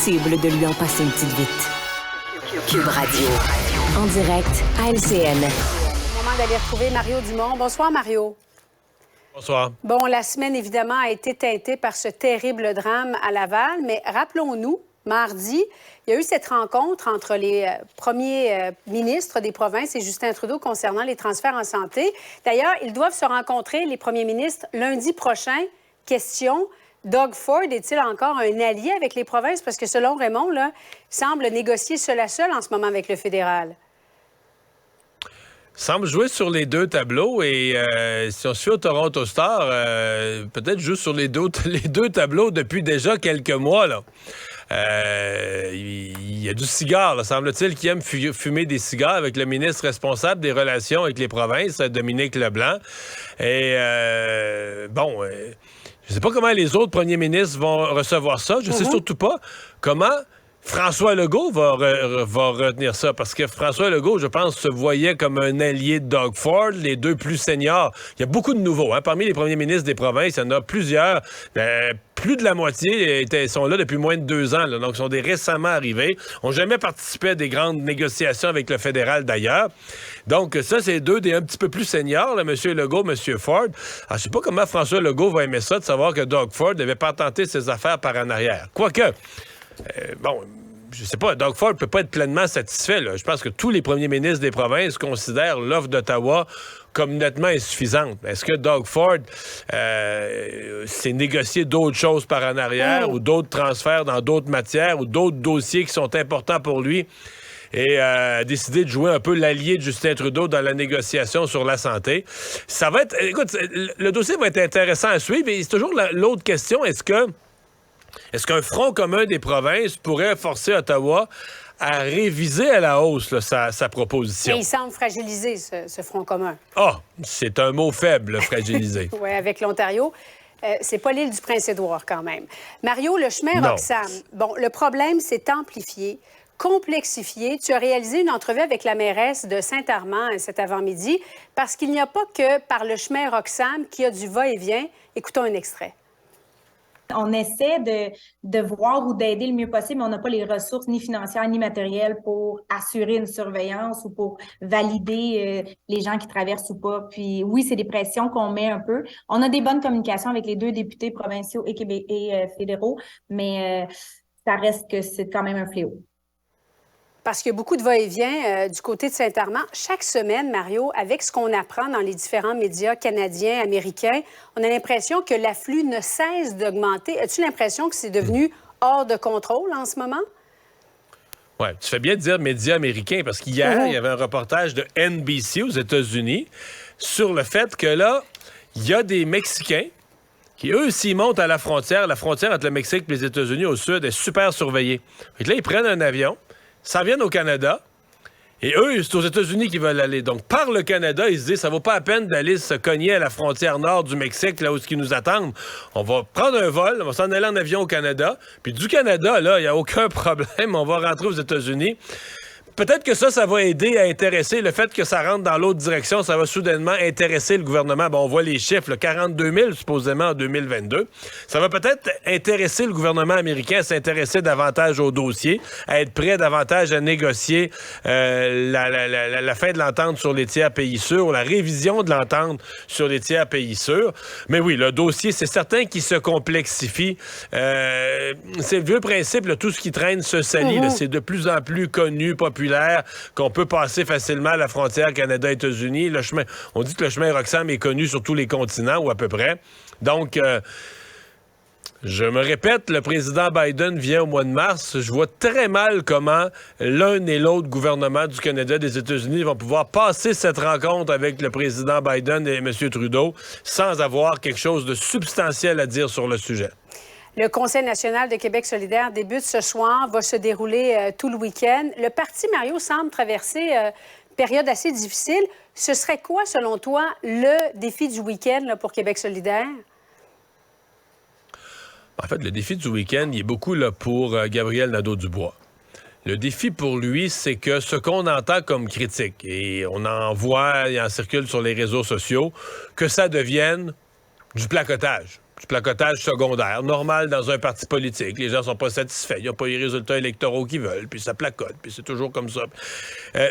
impossible de lui en passer une petite vite. Cube Radio. En direct à LCN. Moment d'aller retrouver Mario Dumont. Bonsoir, Mario. Bonsoir. Bon, la semaine, évidemment, a été teintée par ce terrible drame à Laval, mais rappelons-nous, mardi, il y a eu cette rencontre entre les premiers ministres des provinces et Justin Trudeau concernant les transferts en santé. D'ailleurs, ils doivent se rencontrer, les premiers ministres, lundi prochain. Question, Doug Ford est-il encore un allié avec les provinces? Parce que selon Raymond, là, il semble négocier seul à seul en ce moment avec le fédéral. Semble jouer sur les deux tableaux et si on se fie au Toronto Star, peut-être joue sur les deux tableaux depuis déjà quelques mois, là. Il y a du cigare, là, semble-t-il, qui aime fumer des cigares avec le ministre responsable des relations avec les provinces, Dominique Leblanc. Et je ne sais pas comment les autres premiers ministres vont recevoir ça. Je ne sais surtout pas comment François Legault va retenir ça, parce que François Legault, je pense, se voyait comme un allié de Doug Ford, les deux plus seniors. Il y a beaucoup de nouveaux. Parmi les premiers ministres des provinces, il y en a plusieurs. Plus de la moitié sont là depuis moins de 2 ans. Là, donc, ils sont des récemment arrivés. N'ont jamais participé à des grandes négociations avec le fédéral, d'ailleurs. Donc, ça, c'est deux des un petit peu plus seniors, là, M. Legault, M. Ford. Alors, je ne sais pas comment François Legault va aimer ça, de savoir que Doug Ford n'avait pas tenté ses affaires par en arrière. Quoique... je sais pas, Doug Ford peut pas être pleinement satisfait, là. Je pense que tous les premiers ministres des provinces considèrent l'offre d'Ottawa comme nettement insuffisante. Est-ce que Doug Ford s'est négocié d'autres choses par en arrière ou d'autres transferts dans d'autres matières ou d'autres dossiers qui sont importants pour lui et a décidé de jouer un peu l'allié de Justin Trudeau dans la négociation sur la santé? Ça va être... Écoute, le dossier va être intéressant à suivre et c'est toujours l'autre question, est-ce qu'un front commun des provinces pourrait forcer Ottawa à réviser à la hausse là, sa proposition? Mais il semble fragiliser ce front commun. Ah, c'est un mot faible, fragilisé. Oui, avec l'Ontario. C'est pas l'île du Prince-Édouard, quand même. Mario, le chemin Roxham, bon, le problème s'est amplifié, complexifié. Tu as réalisé une entrevue avec la mairesse de Saint-Armand cet avant-midi, parce qu'il n'y a pas que par le chemin Roxham qu'il y a du va-et-vient. Écoutons un extrait. On essaie de voir ou d'aider le mieux possible, mais on n'a pas les ressources ni financières ni matérielles pour assurer une surveillance ou pour valider les gens qui traversent ou pas. Puis oui, c'est des pressions qu'on met un peu. On a des bonnes communications avec les 2 députés provinciaux et fédéraux, mais ça reste que c'est quand même un fléau. Parce qu'il y a beaucoup de va-et-vient du côté de Saint-Armand. Chaque semaine, Mario, avec ce qu'on apprend dans les différents médias canadiens, américains, on a l'impression que l'afflux ne cesse d'augmenter. As-tu l'impression que c'est devenu hors de contrôle en ce moment? Oui, tu fais bien de dire médias américains, parce qu'hier, il y avait un reportage de NBC aux États-Unis sur le fait que là, il y a des Mexicains qui, eux, s'ils montent à la frontière entre le Mexique et les États-Unis au sud est super surveillée. Fait que là, ils prennent un avion, s'en viennent au Canada, et eux, c'est aux États-Unis qu'ils veulent aller. Donc, par le Canada, ils se disent, ça vaut pas la peine d'aller se cogner à la frontière nord du Mexique, là où ce qui nous attendent. On va prendre un vol, on va s'en aller en avion au Canada, puis du Canada, là, il n'y a aucun problème, on va rentrer aux États-Unis. Peut-être que ça va aider à intéresser, le fait que ça rentre dans l'autre direction, ça va soudainement intéresser le gouvernement. Bon, on voit les chiffres, là, 42 000 supposément en 2022. Ça va peut-être intéresser le gouvernement américain à s'intéresser davantage au dossier, à être prêt davantage à négocier la fin de l'entente sur les tiers pays sûrs, ou la révision de l'entente sur les tiers pays sûrs. Mais oui, le dossier, c'est certain qu'il se complexifie. C'est le vieux principe, là, tout ce qui traîne se salit. Là, c'est de plus en plus connu, populaire, qu'on peut passer facilement à la frontière Canada-États-Unis. On dit que le chemin Roxham est connu sur tous les continents, ou à peu près. Donc, je me répète, le président Biden vient au mois de mars. Je vois très mal comment l'un et l'autre gouvernement du Canada et des États-Unis vont pouvoir passer cette rencontre avec le président Biden et M. Trudeau sans avoir quelque chose de substantiel à dire sur le sujet. Le Conseil national de Québec solidaire débute ce soir, va se dérouler tout le week-end. Le parti, Mario, semble traverser une période assez difficile. Ce serait quoi, selon toi, le défi du week-end là, pour Québec solidaire? En fait, le défi du week-end, il est beaucoup là, pour Gabriel Nadeau-Dubois. Le défi pour lui, c'est que ce qu'on entend comme critique, et on en voit, il en circule sur les réseaux sociaux, que ça devienne du placotage. du placotage secondaire, normal dans un parti politique. Les gens sont pas satisfaits, ils n'ont pas les résultats électoraux qu'ils veulent, puis ça placote, puis c'est toujours comme ça.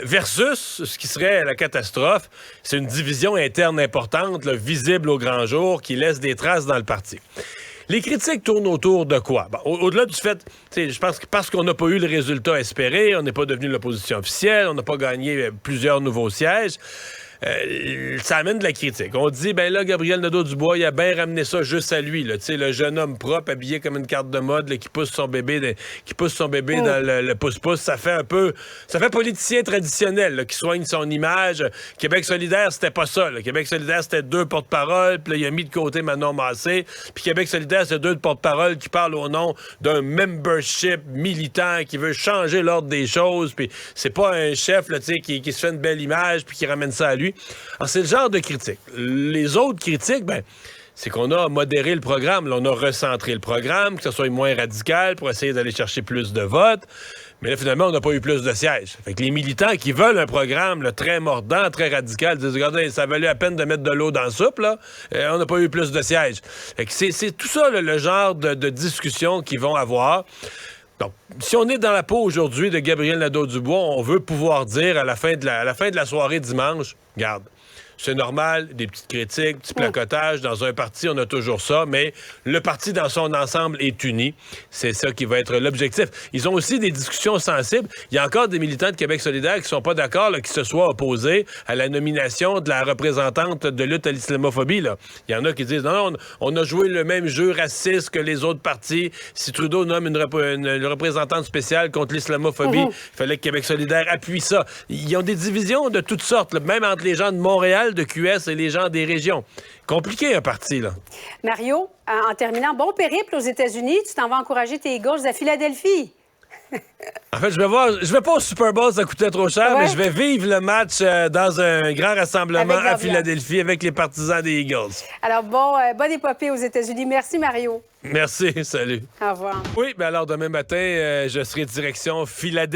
Versus ce qui serait la catastrophe, c'est une division interne importante, là, visible au grand jour, qui laisse des traces dans le parti. Les critiques tournent autour de quoi? Bon, au-delà du fait, je pense que parce qu'on n'a pas eu le résultat espéré, on n'est pas devenu l'opposition officielle, on n'a pas gagné plusieurs nouveaux sièges, ça amène de la critique. On dit, ben là, Gabriel Nadeau-Dubois, il a bien ramené ça juste à lui, là, le jeune homme propre, habillé comme une carte de mode, là, qui pousse son bébé, dans le pouce-pouce. Ça fait politicien traditionnel, là, qui soigne son image. Québec solidaire, c'était pas ça. Là. Québec solidaire, c'était 2 porte-paroles, puis là, il a mis de côté Manon Massé. Puis Québec solidaire, c'est 2 porte-paroles qui parlent au nom d'un membership militant qui veut changer l'ordre des choses. Puis c'est pas un chef là, qui se fait une belle image puis qui ramène ça à lui. Alors, c'est le genre de critique. Les autres critiques, c'est qu'on a modéré le programme. Là, on a recentré le programme, que ce soit moins radical pour essayer d'aller chercher plus de votes. Mais là, finalement, on n'a pas eu plus de sièges. Fait que les militants qui veulent un programme là, très mordant, très radical, disent, regardez, ça valait la peine de mettre de l'eau dans la soupe, là. On n'a pas eu plus de sièges. Fait que c'est tout ça, là, le genre de discussion qu'ils vont avoir. Donc, si on est dans la peau aujourd'hui de Gabriel Nadeau-Dubois, on veut pouvoir dire à la fin de la soirée dimanche, regarde, c'est normal, des petites critiques, petits placotages. Dans un parti, on a toujours ça, mais le parti dans son ensemble est uni. C'est ça qui va être l'objectif. Ils ont aussi des discussions sensibles. Il y a encore des militants de Québec solidaire qui sont pas d'accord là, qui se soient opposés à la nomination de la représentante de lutte à l'islamophobie. Là. Il y en a qui disent, non, on a joué le même jeu raciste que les autres partis. Si Trudeau nomme une représentante spéciale contre l'islamophobie, il fallait que Québec solidaire appuie ça. Ils ont des divisions de toutes sortes, là, même entre les gens de Montréal, de QS et les gens des régions. Compliqué, un parti, là. Mario, en terminant, bon périple aux États-Unis. Tu t'en vas encourager tes Eagles à Philadelphie. En fait, je vais pas au Super Bowl, ça coûtait trop cher, mais je vais vivre le match dans un grand rassemblement à Philadelphie avec les partisans des Eagles. Alors, bonne épopée aux États-Unis. Merci, Mario. Merci, salut. Au revoir. Oui, alors demain matin, je serai direction Philadelphie.